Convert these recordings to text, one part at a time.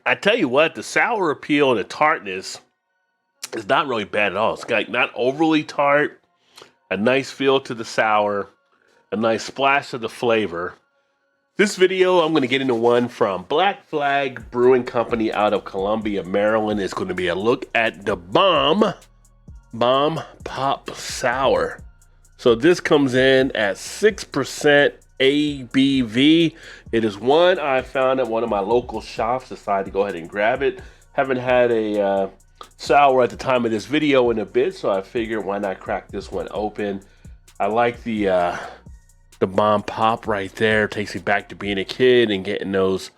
I tell you what, the sour appeal and the tartness is not really bad at all. It's got not overly tart, a nice feel to the sour, a nice splash of the flavor. This video, I'm going to get into one from Black Flag Brewing Company out of Columbia, Maryland. It's going to be a look at the Bomb Pop Sour. So this comes in at 6% ABV. It is one I found at one of my local shops. Decided to go ahead and grab it. Haven't had a sour at the time of this video in a bit, so I figured why not crack this one open. I like the Bomb Pop right there. Takes me back to being a kid and getting those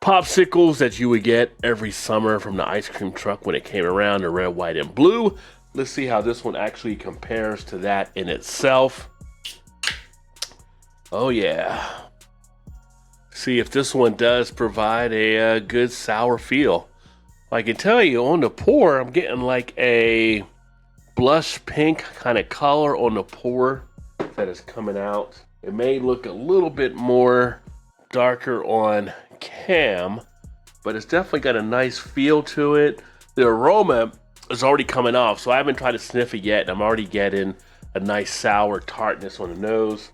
popsicles that you would get every summer from the ice cream truck when it came around, the red, white, and blue. Let's see how this one actually compares to that in itself. Oh yeah. See if this one does provide a good sour feel. I can tell you on the pour, I'm getting like a blush pink kind of color on the pour that is coming out. It may look a little bit more darker on cam, but it's definitely got a nice feel to it. The aroma is already coming off, so I haven't tried to sniff it yet, and I'm already getting a nice sour tartness on the nose.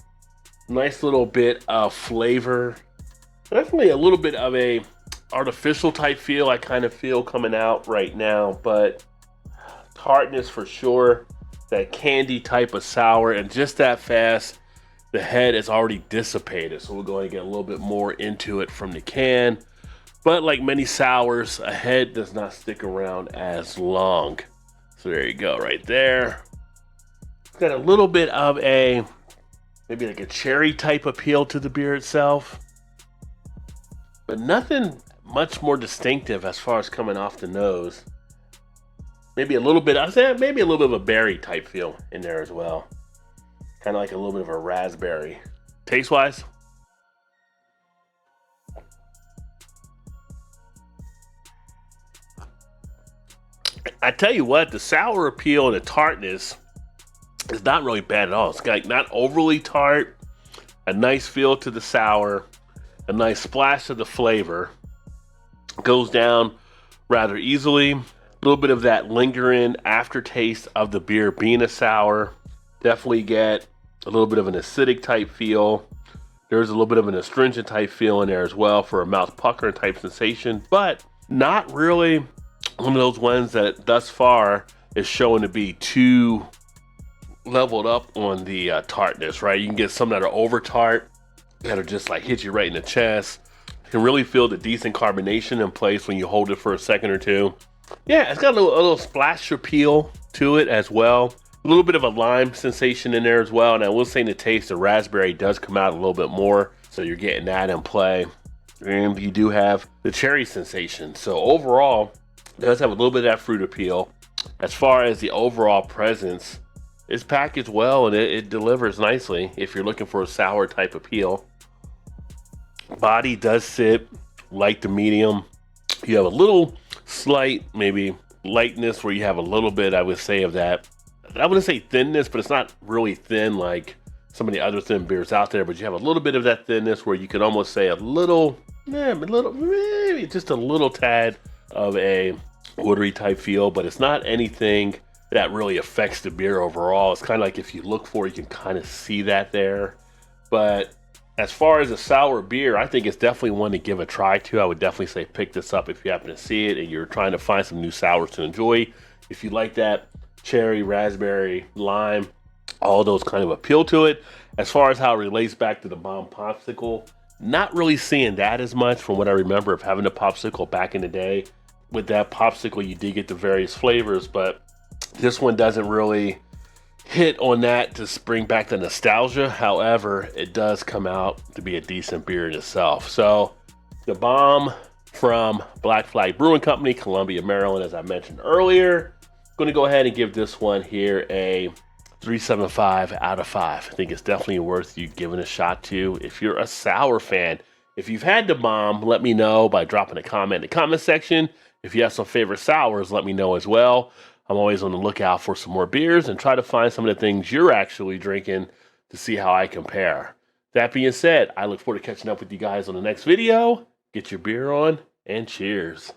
Nice little bit of flavor. Definitely a little bit of a artificial type feel I kind of feel coming out right now, but tartness for sure. That candy type of sour, and just that fast, the head is already dissipated. So we're going to get a little bit more into it from the can. But like many sours, a head does not stick around as long. So there you go, right there. It's got a little bit of a, maybe like a cherry type appeal to the beer itself. But nothing much more distinctive as far as coming off the nose. Maybe a little bit, I'd say maybe a little bit of a berry type feel in there as well. Kind of like a little bit of a raspberry. Taste-wise, I tell you what, the sour appeal and the tartness is not really bad at all. It's got not overly tart, a nice feel to the sour, a nice splash of the flavor. Goes down rather easily. A little bit of that lingering aftertaste of the beer being a sour. Definitely get a little bit of an acidic type feel. There's a little bit of an astringent type feel in there as well for a mouth puckering type sensation, but not really one of those ones that thus far is showing to be too leveled up on the tartness, right? You can get some that are over tart that'll just like hit you right in the chest. You can really feel the decent carbonation in place when you hold it for a second or two. Yeah, it's got a little splash appeal to it as well. A little bit of a lime sensation in there as well. And I will say in the taste, the raspberry does come out a little bit more. So you're getting that in play. And you do have the cherry sensation. So overall, it does have a little bit of that fruit appeal. As far as the overall presence, it's packaged well and it delivers nicely if you're looking for a sour type appeal. Body does sit light to medium. You have a little slight, maybe lightness where you have a little bit, I would say, of that. I wouldn't say thinness, but it's not really thin like some of the other thin beers out there. But you have a little bit of that thinness where you could almost say maybe just a little tad of a watery type feel. But it's not anything that really affects the beer overall. It's kind of like if you look for it, you can kind of see that there. But as far as a sour beer, I think it's definitely one to give a try to. I would definitely say pick this up if you happen to see it and you're trying to find some new sours to enjoy. If you like that cherry, raspberry, lime, all those kind of appeal to it. As far as how it relates back to the Bomb Popsicle, not really seeing that as much from what I remember of having a popsicle back in the day. With that popsicle, you did get the various flavors, but this one doesn't really hit on that to bring back the nostalgia. However, it does come out to be a decent beer in itself. So the Bomb from Black Flag Brewing Company, Columbia, Maryland, as I mentioned earlier. Going to go ahead and give this one here a 3.75 out of 5. I think it's definitely worth you giving a shot to if you're a sour fan. If you've had the Bomb, let me know by dropping a comment in the comment section. If you have some favorite sours, let me know as well. I'm always on the lookout for some more beers and try to find some of the things you're actually drinking to see how I compare. That being said, I look forward to catching up with you guys on the next video. Get your beer on And cheers.